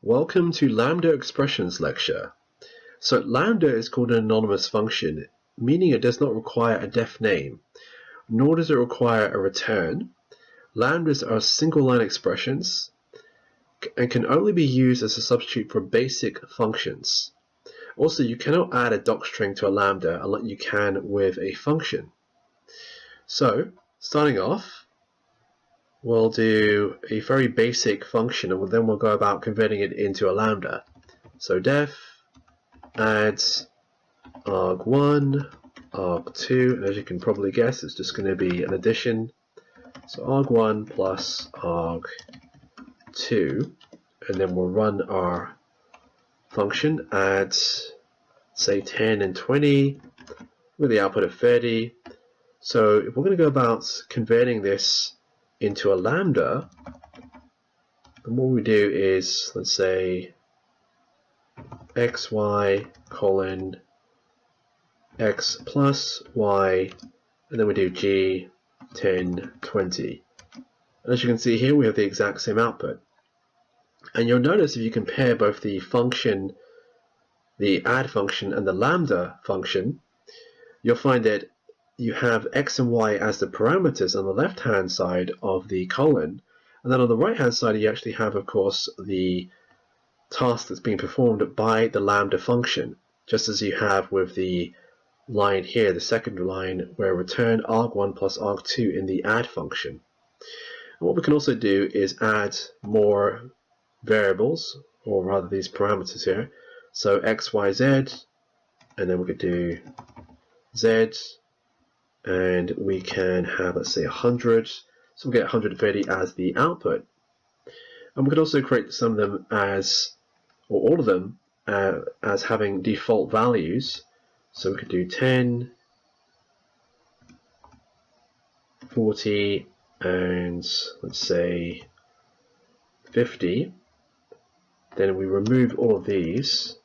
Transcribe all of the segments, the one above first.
Welcome to Lambda Expressions lecture. So Lambda is called an anonymous function, meaning it does not require a def name, nor does it require a return. Lambdas are single-line expressions and can only be used as a substitute for basic functions. Also, you cannot add a docstring to a lambda unless you can with a function. So, starting off, we'll do a very basic function and then we'll go about converting it into a lambda. So def add arg1, arg2, and as you can probably guess, it's just going to be an addition. So arg1 plus arg2, and then we'll run our function, add say 10 and 20 with the output of 30. So if we're going to go about converting this into a lambda, then what we do is, let's say xy colon x plus y, and then we do g 10 20, and as you can see here we have the exact same output. And you'll notice if you compare both the function, the add function, and the lambda function, you'll find that you have x and y as the parameters on the left hand side of the colon, and then on the right hand side you actually have, of course, the task that's being performed by the lambda function, just as you have with the line here, the second line, where return arg1 plus arg2 in the add function. And what we can also do is add more variables, or rather these parameters here. So x, y, z, and then we could do z, and we can have, let's say, 100. So we'll get 130 as the output. And we could also create some of them as, or all of them, as having default values. So we could do 10, 40, and let's say 50. Then we remove all of these,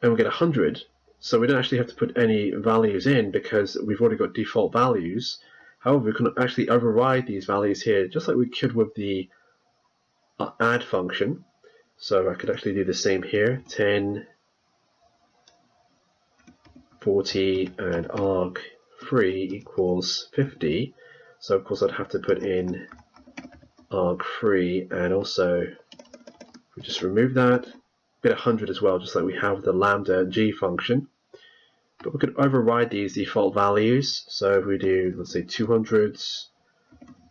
and we get 100. So we don't actually have to put any values in because we've already got default values. However, we can actually override these values here, just like we could with the add function. So I could actually do the same here, 10, 40, and arg3 equals 50. So of course I'd have to put in arg3, and also we just remove that, get 100 as well, just like we have the lambda g function. But we could override these default values. So if we do, let's say, 200s,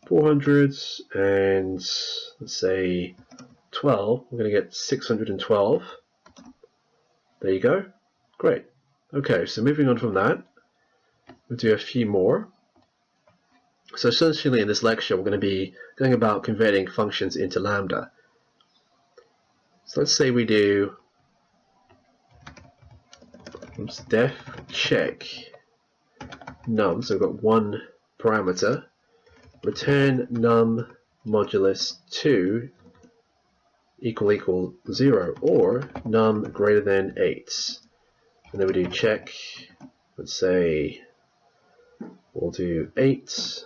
400s, and let's say 12, we're going to get 612. There you go. Great. Okay, so moving on from that, we'll do a few more. So essentially in this lecture we're going to be going about converting functions into lambda. So let's say we do def check num, so we've got one parameter, return num modulus 2 equal 0, or num greater than 8. And then we do check, let's say we'll do 8. It's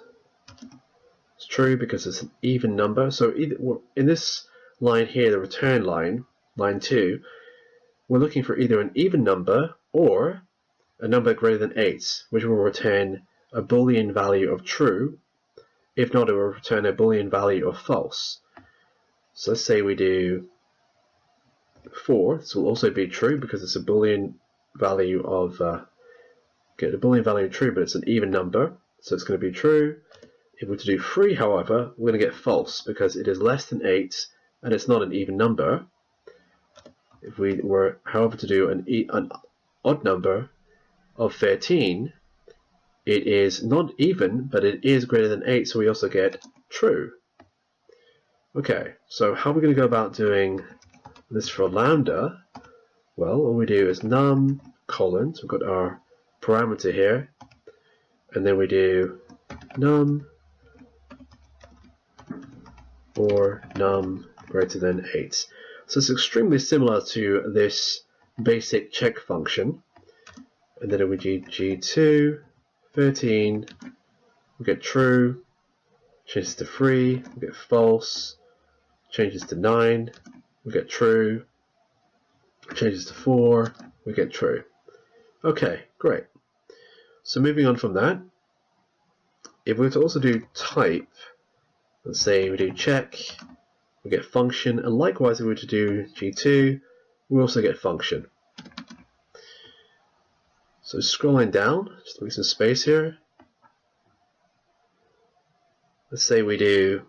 true because it's an even number. So either, in this line here, the return line, line 2, we're looking for either an even number or a number greater than 8, which will return a Boolean value of true. If not, it will return a Boolean value of false. So let's say we do 4. This will also be true because it's a Boolean value of get a Boolean value of true, but it's an even number, so it's going to be true. If we were to do 3, however, we're going to get false because it is less than 8 and it's not an even number. If we were, however, to do an odd number of 13, it is not even, but it is greater than 8, so we also get true. Okay, so how are we going to go about doing this for lambda? Well, all we do is num colon, so we've got our parameter here, and then we do num or num greater than 8. So it's extremely similar to this basic check function. And then we do g2, 13, we get true, changes to 3, we get false, changes to 9, we get true. Changes to 4, we get true. Okay, great. So moving on from that, if we were to also do type, let's say we do check, we get function, and likewise if we were to do G2, we also get function. So scrolling down, just leave some space here. Let's say we do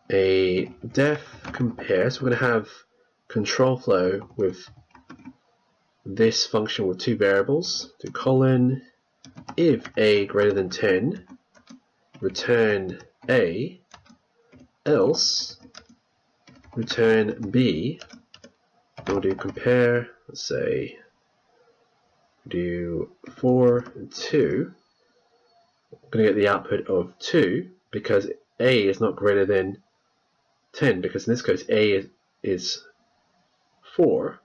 a def compare, so we're going to have control flow with this function with two variables. Do colon, if a greater than 10, return a, else return b. We'll do compare, let's say do 4 and 2. We're going to get the output of 2 because a is not greater than 10, because in this case a is 4.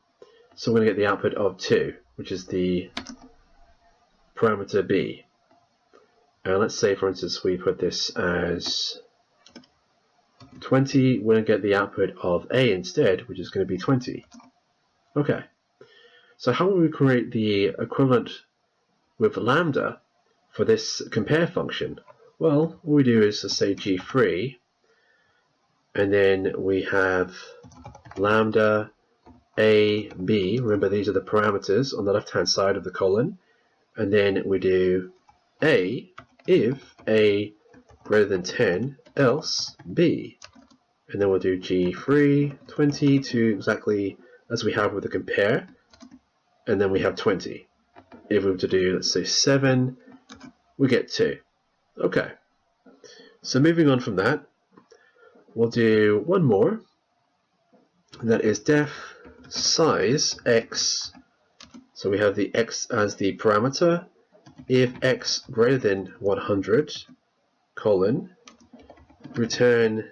So we're going to get the output of 2, which is the parameter b. And let's say, for instance, we put this as 20. We're going to get the output of a instead, which is going to be 20. Okay. So how will we create the equivalent with Lambda for this compare function? Well, all we do is to say g3, and then we have lambda a, b. Remember, these are the parameters on the left-hand side of the colon. And then we do a, if a greater than 10, else b. And then we'll do g3, 20 to exactly as we have with the compare. And then we have 20. If we were to do, let's say 7, we get 2. Okay. So moving on from that, we'll do one more. And that is def size x. So we have the x as the parameter. If x greater than 100, colon, return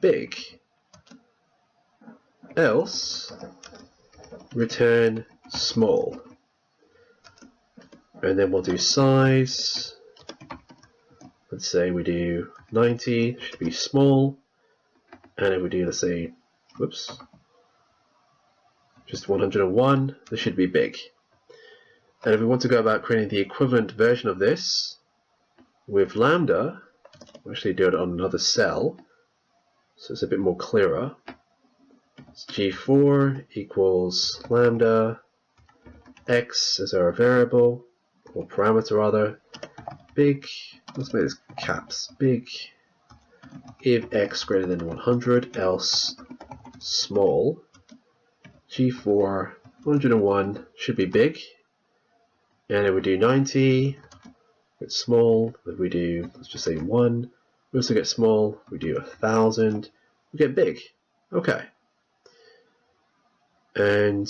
big, else return small. And then we'll do size. Let's say we do 90, should be small. And if we do, let's say, whoops, just 101, this should be big. And if we want to go about creating the equivalent version of this with Lambda, we'll actually do it on another cell, so it's a bit more clearer. It's G4 equals Lambda x as our variable, or parameter rather, big, let's make this caps, big, if x greater than 100, else small. G4, 101 should be big. And if we do 90, it's small. If we do, let's just say 1, we also get small. If we do 1,000, we get big. Okay. And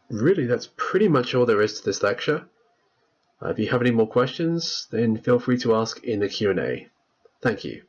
really, that's pretty much all there is to this lecture. If you have any more questions, then feel free to ask in the Q&A. Thank you.